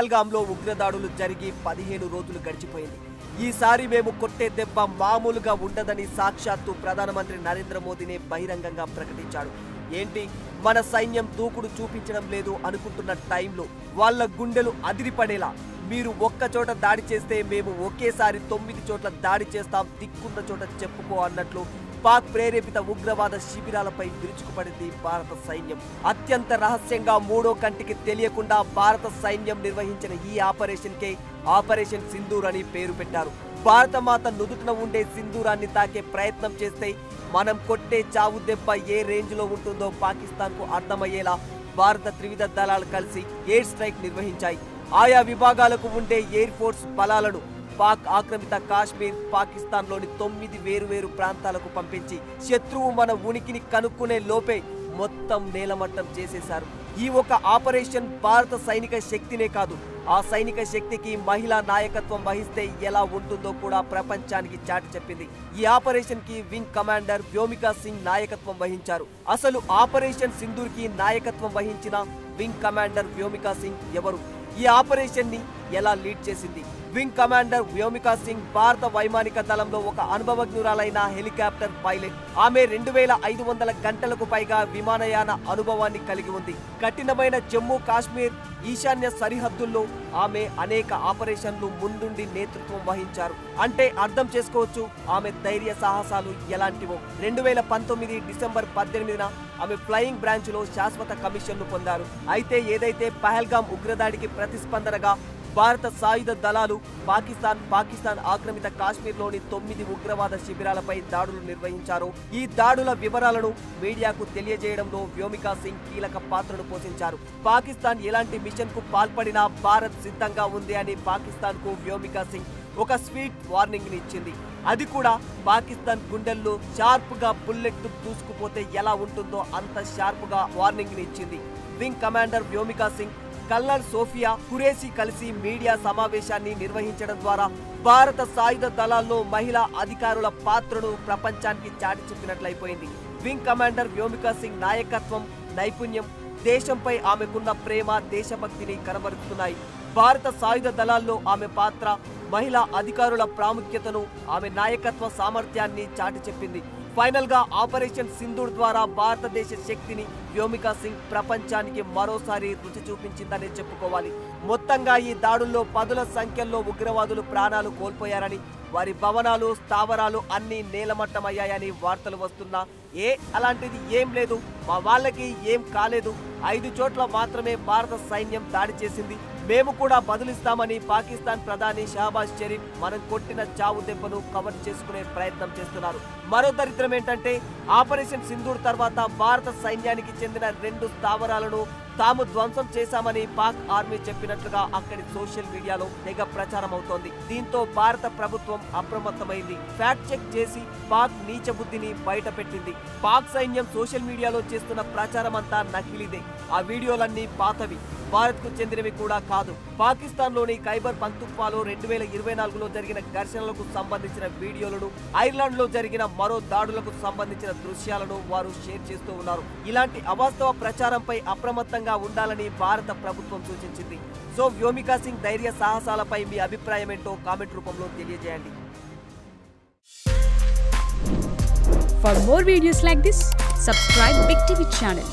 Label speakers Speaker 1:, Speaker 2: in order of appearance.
Speaker 1: పహల్గామ్లో ఉగ్రదాడులు జరిగి 15 రోజులు గడిచిపోయింది. ఈసారి మేము కొట్టే దెబ్బ మామూలుగా ఉండదని సాక్షాత్తు ప్రధానమంత్రి నరేంద్ర మోదీనే బహిరంగంగా ప్రకటించాడు. ఏంటి, మన సైన్యం దూకుడు చూపించడం లేదు అనుకుంటున్న టైంలో వాళ్ళ గుండెలు అదిరిపడేలా మీరు ఒక్క చోట దాడి చేస్తే మేము ఒకేసారి 9 చోట్ల దాడి చేస్తాం, దిక్కున్న చోట చెప్పుకో అన్నట్లు పాక్ ప్రేరేపిత ఉగ్రవాద శిబిరాలపై విరుచుకుపడింది భారత సైన్యం. అత్యంత రహస్యంగా మూడో కంటికి తెలియకుండా భారత సైన్యం నిర్వహించిన ఈ ఆపరేషన్కే ఆపరేషన్ సింధూర్ అని పేరు పెట్టారు. భారత మాత నుదుటిన ఉండే సింధూరాన్ని తాకే ప్రయత్నం చేస్తే మనం కొట్టే చావు దెబ్బ ఏ రేంజ్లో ఉంటుందో పాకిస్తాన్కు అర్థమయ్యేలా భారత త్రివిధ దళాలు కలిసి ఎయిర్ స్ట్రైక్ నిర్వహించాయి. ఆయా విభాగాలకు ఉండే ఎయిర్ ఫోర్స్ బలాలను పాక్ ఆక్రమిత కాశ్మీర్, పాకిస్తాన్లోని 9 వేరువేరు ప్రాంతాలకు పంపించి శత్రువు మన ఉనికిని కనుక్కునే లోపే మొత్తం నేలమట్టం చేసేశారు. ఈ ఒక ఆపరేషన్ భారత సైనిక శక్తినే కాదు, ఆ సైనిక శక్తికి మహిళా నాయకత్వం వహిస్తే ఎలా ఉంటుందో కూడా ప్రపంచానికి చాటి చెప్పింది. ఈ ఆపరేషన్ కి వింగ్ కమాండర్ వ్యోమికా సింగ్ నాయకత్వం వహించారు. అసలు ఆపరేషన్ సింధూర్ కి నాయకత్వం వహించిన వింగ్ కమాండర్ వ్యోమికా సింగ్ ఎవరు? ఈ ఆపరేషన్ ని ఎలా లీడ్ చేసింది? వింగ్ కమాండర్ వ్యోమికా సింగ్ భారత వైమానిక దళంలో ఒక అనుభవజ్ఞురాలైన హెలికాప్టర్ పైలట్. ఆమె 2500 గంటలకు పైగా విమానయాన అనుభవాన్ని కలిగి ఉంది. కఠినమైన జమ్మూ కాశ్మీర్ ఈశాన్య సరిహద్దుల్లో ఆమె అనేక ఆపరేషన్లు ముందుండి నేతృత్వం వహించారు. అంటే అర్థం చేసుకోవచ్చు ఆమె ధైర్య సాహసాలు ఎలాంటివో. 2019 డిసెంబర్ 18న ఆమె ఫ్లయింగ్ బ్రాంచ్ లో శాశ్వత కమిషన్ను పొందారు. అయితే ఏదైతే పహల్గామ్ ఉగ్రదాడికి ప్రతిస్పందనగా భారత సాయుధ దళాలు పాకిస్తాన్ ఆక్రమిత కాశ్మీర్లోని 9 ఉగ్రవాద శిబిరాలపై దాడులు నిర్వహించారు. ఈ దాడుల వివరాలను మీడియాకు తెలియజేయడంలో వ్యోమికా సింగ్ కీలక పాత్రను పోషించారు. పాకిస్తాన్ ఎలాంటి మిషన్ కు పాల్పడినా భారత్ సిద్ధంగా ఉంది అని పాకిస్తాన్ కు వ్యోమికా సింగ్ ఒక స్వీట్ వార్నింగ్ ని ఇచ్చింది. అది కూడా పాకిస్తాన్ గుండెల్లో షార్ప్ గా బుల్లెట్ దూసుకుపోతే ఎలా ఉంటుందో అంత షార్ప్ గా వార్నింగ్ ని ఇచ్చింది. Wing commander Vyomika Singh colonel Sofiya Qureshi కలిసి మీడియా సమావేశాన్ని నిర్వహించడం ద్వారా భారత సాయుధ దళాల్లో మహిళా అధికారుల పాత్రను ప్రపంచానికి చాటి చెప్పినట్లయిపోయింది. వింగ్ కమాండర్ వ్యోమికా సింగ్ నాయకత్వం, నైపుణ్యం, దేశంపై ఆమెకున్న ప్రేమ, దేశభక్తిని కనబరుస్తున్నాయి. భారత సాయుధ దళాల్లో ఆమె పాత్ర, మహిళా అధికారుల ప్రాముఖ్యతను, ఆమె నాయకత్వ సామర్థ్యాన్ని చాటి చెప్పింది. ఫైనల్ గా ఆపరేషన్ సింధూర్ ద్వారా భారతదేశ శక్తిని వ్యోమికా సింగ్ ప్రపంచానికి మరోసారి రుచి చూపించిందనే చెప్పుకోవాలి. మొత్తంగా ఈ దాడుల్లో 10ల సంఖ్యలో ఉగ్రవాదులు ప్రాణాలు కోల్పోయారని, వారి భవనాలు, స్థావరాలు అన్ని నేలమట్టమయ్యాయని వార్తలు వస్తున్నా అలాంటిది ఏం లేదు, మా వాళ్ళకి ఏం కాలేదు, 5 చోట్ల మాత్రమే భారత సైన్యం దాడి చేసింది, మేము కూడా బదులిస్తామని పాకిస్తాన్ ప్రధాని షహబాజ్ షరీఫ్ మనం కొట్టిన చావు దెబ్బను కవర్ చేసుకునే ప్రయత్నం చేస్తున్నారు. మరో దరిద్రం ఏంటంటే ఆపరేషన్ సింధూర్ తర్వాత భారత సైన్యానికి చెందిన 2 స్థావరాలను తాము ధ్వంసం చేశామని పాక్ ఆర్మీ చెప్పినట్లుగా అక్కడి సోషల్ మీడియాలో తెగ ప్రచారం అవుతోంది. దీంతో భారత ప్రభుత్వం అప్రమత్తమైంది. ఫ్యాక్ట్ చెక్ చేసి పాక్ నీచ బుద్ధిని బయట పెట్టింది. పాక్ సైన్యం సోషల్ మీడియాలో చేస్తున్న ప్రచారం అంతా నకిలీదే. ఆ వీడియోలన్నీ పాతవి, భారత్ కు చెందినవి కూడా కాదు. పాకిస్తాన్ లోని ఖైబర్ పఖ్తూన్ఖ్వాలో 2024లో జరిగిన ఘర్షణలకు సంబంధించిన వీడియోలను, ఐర్లాండ్ లో జరిగిన మరో దాడులకు సంబంధించిన దృశ్యాలను వారు షేర్ చేస్తూ ఉన్నారు. ఇలాంటి అవాస్తవ ప్రచారంపై అప్రమత్తంగా ఉండాలని భారత ప్రభుత్వం సూచించింది. సో వ్యోమికా సింగ్ ధైర్య సాహసాలపై మీ అభిప్రాయం ఏంటో కామెంట్ రూపంలో తెలియజేయండి.
Speaker 2: For more videos like this, subscribe Big TV channel.